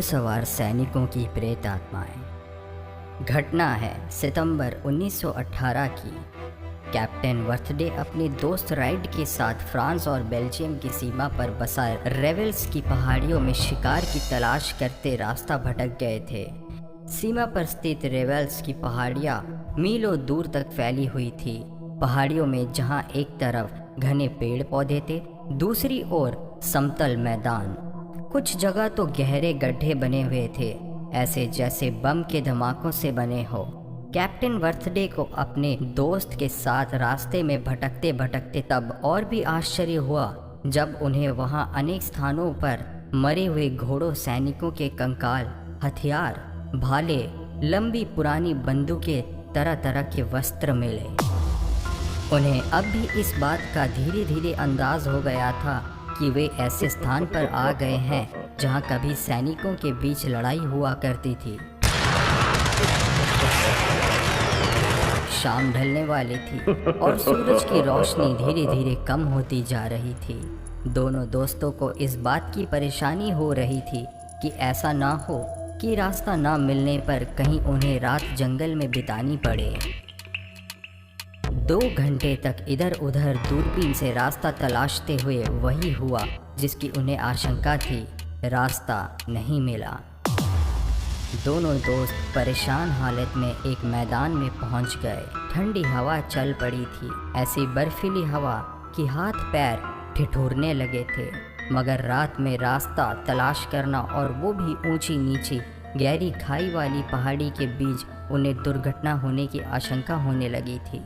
सवार सैनिकों की प्रेत आत्माएं। घटना है सितंबर 1918 की। कैप्टन वर्थडे अपने दोस्त राइड के साथ फ्रांस और बेल्जियम की सीमा पर बसा रेवेल्स की पहाड़ियों में शिकार की तलाश करते रास्ता भटक गए थे। सीमा पर स्थित रेवेल्स की पहाड़ियाँ मीलों दूर तक फैली हुई थी। पहाड़ियों में जहाँ एक तरफ घने पेड़ पौधे थे, दूसरी ओर समतल मैदान। कुछ जगह तो गहरे गड्ढे बने हुए थे, ऐसे जैसे बम के धमाकों से बने हो। कैप्टन वर्थडे को अपने दोस्त के साथ रास्ते में भटकते भटकते तब और भी आश्चर्य हुआ जब उन्हें वहां अनेक स्थानों पर मरे हुए घोड़ों, सैनिकों के कंकाल, हथियार, भाले, लंबी पुरानी बंदूकें, तरह तरह के वस्त्र मिले। उन्हें अब भी इस बात का धीरे धीरे अंदाज हो गया था कि वे ऐसे स्थान पर आ गए हैं जहां कभी सैनिकों के बीच लड़ाई हुआ करती थी। शाम ढलने वाली थी और सूरज की रोशनी धीरे धीरे कम होती जा रही थी। दोनों दोस्तों को इस बात की परेशानी हो रही थी कि ऐसा ना हो कि रास्ता ना मिलने पर कहीं उन्हें रात जंगल में बितानी पड़े। 2 घंटे तक इधर उधर दूरबीन से रास्ता तलाशते हुए वही हुआ जिसकी उन्हें आशंका थी। रास्ता नहीं मिला। दोनों दोस्त परेशान हालत में एक मैदान में पहुंच गए। ठंडी हवा चल पड़ी थी, ऐसी बर्फीली हवा कि हाथ पैर ठिठुरने लगे थे। मगर रात में रास्ता तलाश करना, और वो भी ऊंची नीची गहरी खाई वाली पहाड़ी के बीच, उन्हें दुर्घटना होने की आशंका होने लगी थी।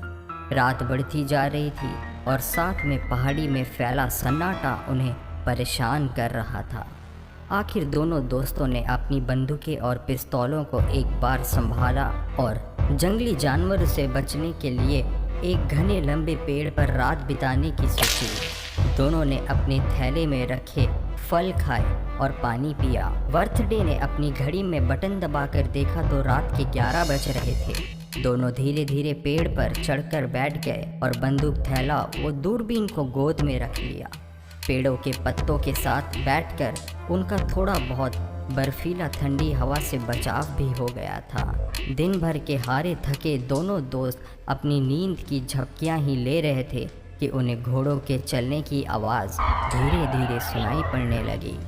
रात बढ़ती जा रही थी और साथ में पहाड़ी में फैला सन्नाटा उन्हें परेशान कर रहा था। आखिर दोनों दोस्तों ने अपनी बंदूकें और पिस्तौलों को एक बार संभाला और जंगली जानवरों से बचने के लिए एक घने लंबे पेड़ पर रात बिताने की सोची। दोनों ने अपने थैले में रखे फल खाए और पानी पिया। वर्थडे ने अपनी घड़ी में बटन दबाकर देखा तो रात के 11 बज रहे थे। दोनों धीरे धीरे पेड़ पर चढ़कर बैठ गए और बंदूक, थैला वो दूरबीन को गोद में रख लिया। पेड़ों के पत्तों के साथ बैठकर उनका थोड़ा बहुत बर्फीला ठंडी हवा से बचाव भी हो गया था। दिन भर के हारे थके दोनों दोस्त अपनी नींद की झपकियां ही ले रहे थे कि उन्हें घोड़ों के चलने की आवाज़ धीरे धीरे सुनाई पड़ने लगी।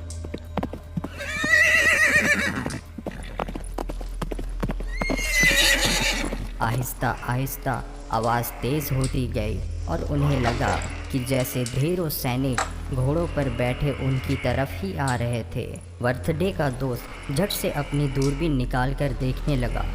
आहिस्ता आहिस्ता आवाज़ तेज़ होती गई और उन्हें लगा कि जैसे ढेरों सैनिक घोड़ों पर बैठे उनकी तरफ ही आ रहे थे। वर्थडे का दोस्त झट से अपनी दूरबीन निकाल कर देखने लगा।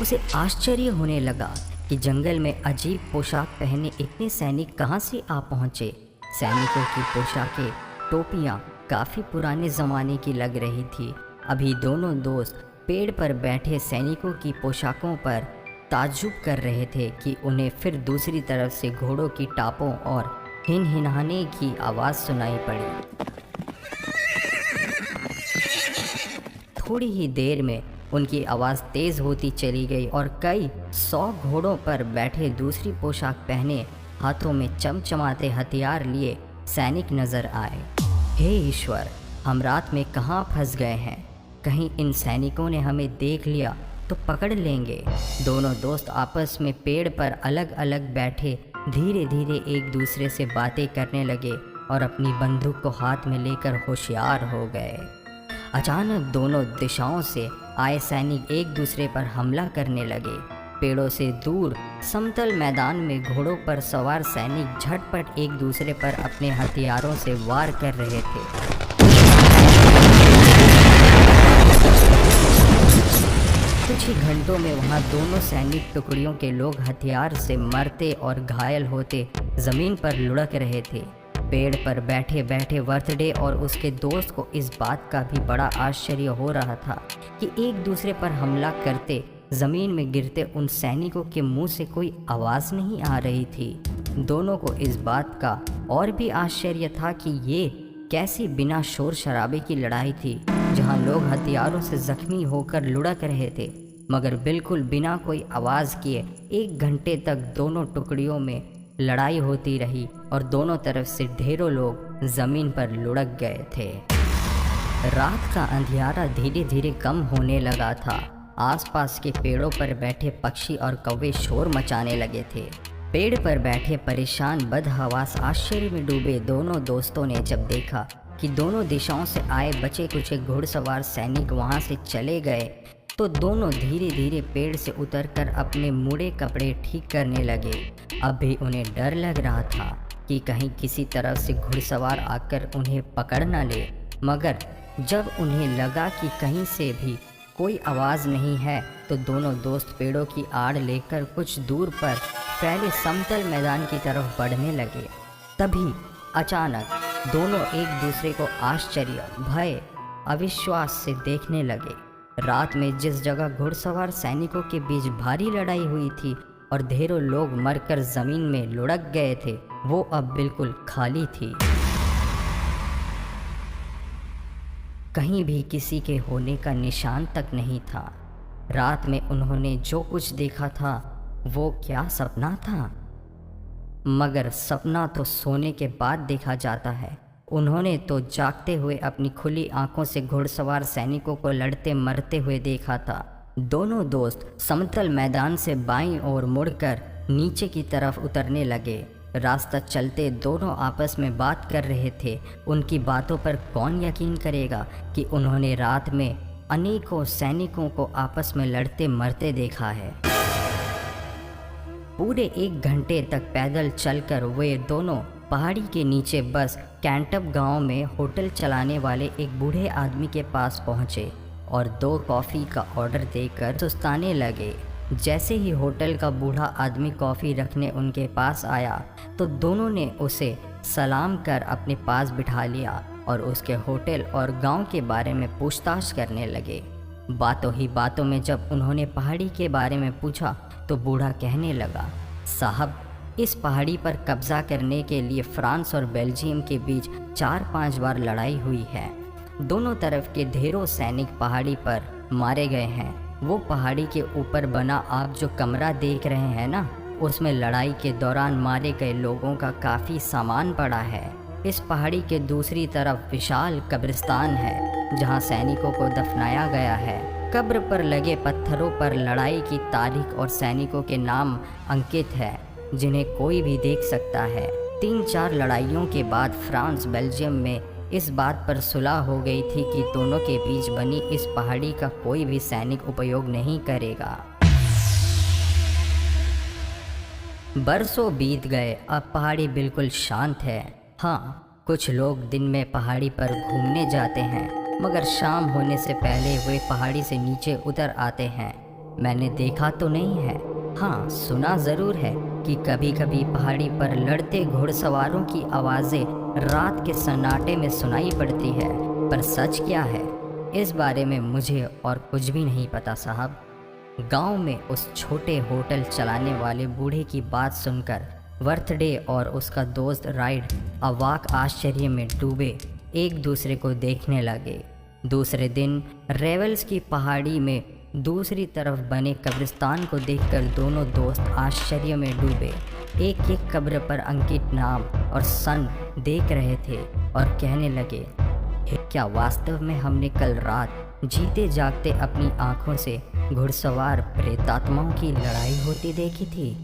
उसे आश्चर्य होने लगा कि जंगल में अजीब पोशाक पहने इतने सैनिक कहाँ से आ पहुँचे। सैनिकों की पोशाकें, टोपियाँ काफ़ी पुराने ज़माने की लग रही थी। अभी दोनों दोस्त पेड़ पर बैठे सैनिकों की पोशाकों पर ताज्जुब कर रहे थे कि उन्हें फिर दूसरी तरफ से घोड़ों की टापों और हिनहिनाने की आवाज़ सुनाई पड़ी। थोड़ी ही देर में उनकी आवाज़ तेज़ होती चली गई और कई 100 घोड़ों पर बैठे, दूसरी पोशाक पहने, हाथों में चमचमाते हथियार लिए सैनिक नज़र आए। हे ईश्वर, हम रात में कहाँ फंस गए हैं? कहीं इन सैनिकों ने हमें देख लिया तो पकड़ लेंगे। दोनों दोस्त आपस में पेड़ पर अलग अलग बैठे धीरे धीरे एक दूसरे से बातें करने लगे और अपनी बंदूक को हाथ में लेकर होशियार हो गए। अचानक दोनों दिशाओं से आए सैनिक एक दूसरे पर हमला करने लगे। पेड़ों से दूर समतल मैदान में घोड़ों पर सवार सैनिक झटपट एक दूसरे पर अपने हथियारों से वार कर रहे थे। कुछ ही घंटों में वहां दोनों सैनिक टुकड़ियों के लोग हथियार से मरते और घायल होते जमीन पर लुढ़क रहे थे। पेड़ पर बैठे बैठे वर्थडे और उसके दोस्त को इस बात का भी बड़ा आश्चर्य हो रहा था कि एक दूसरे पर हमला करते जमीन में गिरते उन सैनिकों के मुंह से कोई आवाज़ नहीं आ रही थी। दोनों को इस बात का और भी आश्चर्य था कि ये कैसी बिना शोर शराबे की लड़ाई थी, जहां लोग हथियारों से जख्मी होकर लुढ़क रहे थे, मगर बिल्कुल बिना कोई आवाज़ किए 1 घंटे तक दोनों टुकड़ियों में लड़ाई होती रही और दोनों तरफ से ढेरों लोग ज़मीन पर लुढ़क गए थे। रात का अंधियारा धीरे धीरे कम होने लगा था। आसपास के पेड़ों पर बैठे पक्षी और कौवे शोर मचाने लगे थे। पेड़ पर बैठे परेशान बदहवास आश्चर्य में डूबे दोनों दोस्तों ने जब देखा कि दोनों दिशाओं से आए बचे कुछ घुड़सवार सैनिक वहां से चले गए, तो दोनों धीरे धीरे पेड़ से उतरकर अपने मुड़े कपड़े ठीक करने लगे। अब भी उन्हें डर लग रहा था कि कहीं किसी तरह से घुड़सवार आकर उन्हें पकड़ न ले, मगर जब उन्हें लगा कि कहीं से भी कोई आवाज़ नहीं है, तो दोनों दोस्त पेड़ों की आड़ लेकर कुछ दूर पर फैले समतल मैदान की तरफ बढ़ने लगे। तभी अचानक दोनों एक दूसरे को आश्चर्य, भय, अविश्वास से देखने लगे। रात में जिस जगह घुड़सवार सैनिकों के बीच भारी लड़ाई हुई थी और ढेरों लोग मरकर जमीन में लुढ़क गए थे, वो अब बिल्कुल खाली थी। कहीं भी किसी के होने का निशान तक नहीं था। रात में उन्होंने जो कुछ देखा था वो क्या सपना था? मगर सपना तो सोने के बाद देखा जाता है। उन्होंने तो जागते हुए अपनी खुली आंखों से घुड़सवार सैनिकों को लड़ते मरते हुए देखा था। दोनों दोस्त समतल मैदान से बाईं ओर मुड़कर नीचे की तरफ उतरने लगे। रास्ता चलते दोनों आपस में बात कर रहे थे। उनकी बातों पर कौन यकीन करेगा कि उन्होंने रात में अनेकों सैनिकों को आपस में लड़ते मरते देखा है। पूरे 1 घंटे तक पैदल चलकर वे दोनों पहाड़ी के नीचे बस कैंटप गांव में होटल चलाने वाले एक बूढ़े आदमी के पास पहुंचे और 2 कॉफ़ी का ऑर्डर देकर सुस्ताने लगे। जैसे ही होटल का बूढ़ा आदमी कॉफ़ी रखने उनके पास आया, तो दोनों ने उसे सलाम कर अपने पास बिठा लिया और उसके होटल और गांव के बारे में पूछताछ करने लगे। बातों ही बातों में जब उन्होंने पहाड़ी के बारे में पूछा, तो बूढ़ा कहने लगा, साहब, इस पहाड़ी पर कब्जा करने के लिए फ्रांस और बेल्जियम के बीच 4-5 बार लड़ाई हुई है। दोनों तरफ के ढेरों सैनिक पहाड़ी पर मारे गए हैं। वो पहाड़ी के ऊपर बना आप जो कमरा देख रहे हैं ना, उसमें लड़ाई के दौरान मारे गए लोगों का काफ़ी सामान पड़ा है। इस पहाड़ी के दूसरी तरफ विशाल कब्रिस्तान है जहाँ सैनिकों को दफनाया गया है। कब्र पर लगे पत्थरों पर लड़ाई की तारीख और सैनिकों के नाम अंकित है, जिन्हें कोई भी देख सकता है। 3-4 लड़ाइयों के बाद फ्रांस बेल्जियम में इस बात पर सुलह हो गई थी कि दोनों के बीच बनी इस पहाड़ी का कोई भी सैनिक उपयोग नहीं करेगा। बरसों बीत गए, अब पहाड़ी बिल्कुल शांत है। हाँ, कुछ लोग दिन में पहाड़ी पर घूमने जाते हैं, मगर शाम होने से पहले वे पहाड़ी से नीचे उतर आते हैं। मैंने देखा तो नहीं है, हाँ सुना ज़रूर है कि कभी कभी पहाड़ी पर लड़ते घुड़सवारों की आवाज़ें रात के सन्नाटे में सुनाई पड़ती है, पर सच क्या है इस बारे में मुझे और कुछ भी नहीं पता साहब। गांव में उस छोटे होटल चलाने वाले बूढ़े की बात सुनकर बर्थडे और उसका दोस्त राइड अवाक आश्चर्य में डूबे एक दूसरे को देखने लगे। दूसरे दिन रेवल्स की पहाड़ी में दूसरी तरफ बने कब्रिस्तान को देखकर दोनों दोस्त आश्चर्य में डूबे। एक एक कब्र पर अंकित नाम और सन देख रहे थे और कहने लगे, क्या वास्तव में हमने कल रात जीते जागते अपनी आंखों से घुड़सवार प्रेतात्माओं की लड़ाई होती देखी थी?